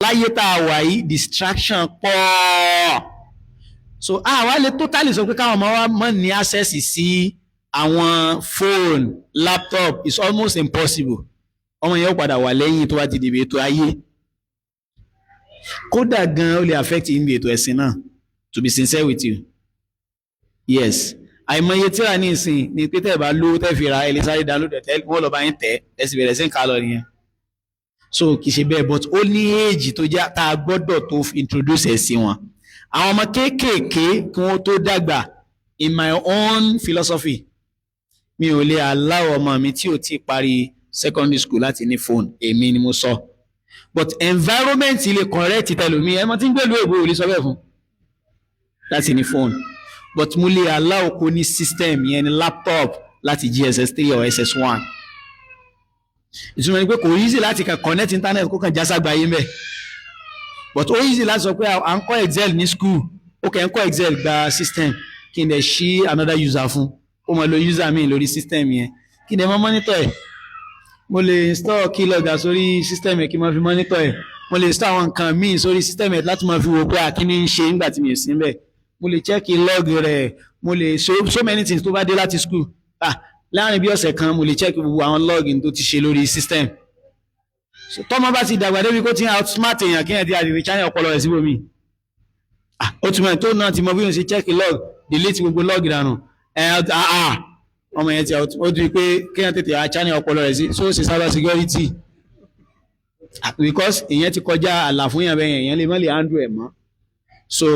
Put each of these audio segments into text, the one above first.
láyé tá a wà yìí distraction pọ̀ so àwa lè totally sọ pé káwọn ọmọ wa mọ̀ ní access sí àwọn phone laptop is almost impossible ọmọ yẹn ó padà wà lẹ́yìn tó bá ti dìbò ètò ayé kódà gan ó lè affect ìgbè ètò ẹ̀sìn náà to be sincere with you yes àìmọye tíra ní ìsìn ní pé tẹ́ bá lówó tẹ́ fi ra ẹlẹ́sàrí download ẹ̀ wọ́n lọ bá yín tẹ̀ ẹ sì bẹ̀rẹ̀ sí ń kà lọ nìyẹn so kì í ṣe bẹ́ẹ̀ but ó ní èjì tó jẹ́ tá a gbọ́dọ̀ tó introduce ẹ̀ sí wọn àwọn ọmọ kéékèèké kí wọ́n tó dàgbà in my own philosophy mi ò lè allow ọmọ mi tí ò tí parí secondary school láti ní phone èmi ni mo sọ but environment ilé correct tẹlomi ẹ mọ tí ń gbèlú èbó ò lè sọ bẹ́ẹ̀ fún láti ní phone but mo lè allow kó ní system yẹn ní laptop láti GSS 3 or SS1 ìtumọ̀ ni pé kò easy láti kàn connect internet kó kàn já ságbáyé mẹ́ but ó easy láti sọ pé à ń kọ́ Excel ní school ó kàn ń kọ́ Excel gba system kí n dẹ̀ ṣí another user fún ó mọ̀ lo user mi lórí system yẹn kí n dẹ̀ mọ́ monitor ẹ̀ mo lè install keylogger sórí system ẹ̀ kí n máa fi monitor ẹ̀ mo lè install àwọn nǹkan míì sórí system ẹ̀ láti máa fi wò pé àkíní ń ṣe nígbà tí mi ò sí níbẹ̀ mo lè check log rẹ̀ mo lè so many things tó bá dé láti school láàrin bí ọ̀sẹ̀ kan mo lè check gbogbo àwọn login tó ti ṣe lórí system so tọ́mọ bá ti dàgbà débi kó ti outsmart èèyàn kí ẹ̀ ti àdìrí china ọpọlọ rẹ̀ síbòmí ó túmọ̀ tó náà ti mọ bí wọ́n ṣe check log delete gbogbo log ìdànù ọmọ yẹn ti ó ti pé kí ẹ̀ tètè china ọpọlọ rẹ̀ sí so ṣe cyber security because èèyàn ti kọjá àlà fún yàn bẹ́ẹ̀ èèyàn lè má lè handle ẹ̀ mọ́ so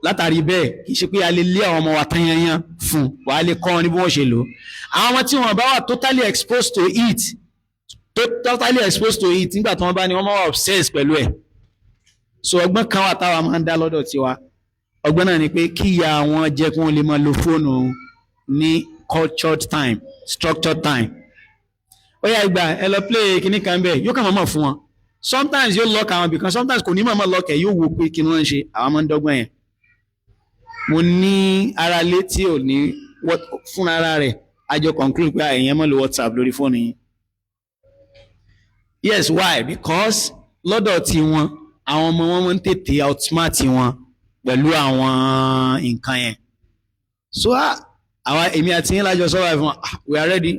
látàrí bẹ́ẹ̀ kì í ṣe pé a lè lé àwọn ọmọ wa tán yanyan fún wa a lè kọ́ wọn ní bí wọ́n ṣe lò àwọn ọmọ tí wọ́n bá wà totally exposed to it nígbà tí wọ́n bá ní wọ́n máa wà obsessed pẹ̀lú ẹ̀ so ọgbọ́n kan wà táwa máa ń dá lọ́dọ̀ tiwa ọgbọ́n náà ni pé kí ìyá wọn jẹ́ kí wọ́n lè máa lo fóònù ní cultured time structured time ó yá ìgbà ẹ lọ play kíní kan bẹ́ẹ̀ yóò kàn mọ́ fún wọn sometimes yóò lock àwọn ibìkan sometimes kò ní mọ̀ lock ẹ̀ yóò wo pé kí ni wọ́n ń ṣe àwọn máa ń dọ́gbọ́n yẹn mo ní ara lé tí ò ní fún ara rẹ̀ àjọ conclude pé èèyàn máa lo WhatsApp lórí fóònù yìí yes why because lọ́dọ̀ tí wọn àwọn ọmọ wọn máa ń tètè outsmart wọn pẹ̀lú àwọn nǹkan yẹn so àwa èmi àti yín lájọ sọ́wọ́ ẹ̀fọn we are ready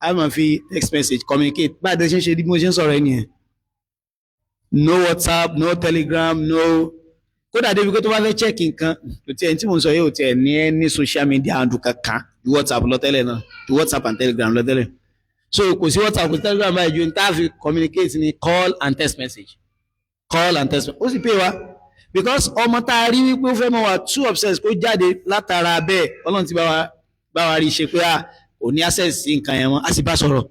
a máa fi text message communicate bá a ti ṣe ń ṣe bí mo ṣe ń sọ̀rọ̀ ẹ̀ nìyẹn no WhatsApp no Telegram no kódà débi kó tó bá fẹ́ check nǹkan tó tiẹ̀ tí mo ń sọ yóò tiẹ̀ ní social media handle kankan ju WhatsApp lọ tẹ́lẹ̀ náà ju WhatsApp and Telegram lọ tẹ́lẹ̀ so kò sí WhatsApp kò sí Telegram báyìí ju n tá a fi communicate ní call and text message ó sì pè wá because ọmọ tá a rí wípé ó fẹ́ mọ̀ wá too obsessed kó jáde látara bẹ́ẹ̀ Ọlọ́run ti bá wa rí ṣe pé ò ní access sí nǹkan yẹn mọ́ a sì bá sọ̀rọ̀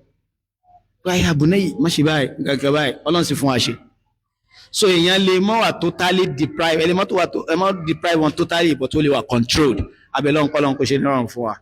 báyìí àbúná yìí má ṣe báyìí nǹkan báyìí Ọlọ́run sì fún wa ṣe so èèyàn lè mọ́ wà totally deprive ẹ lè mọ́ deprive wọn totally but ó lè wà controlled abẹ́lẹ́ ọ̀nkọ́lọ́n kò ṣe ní ọ̀rùn fún wa.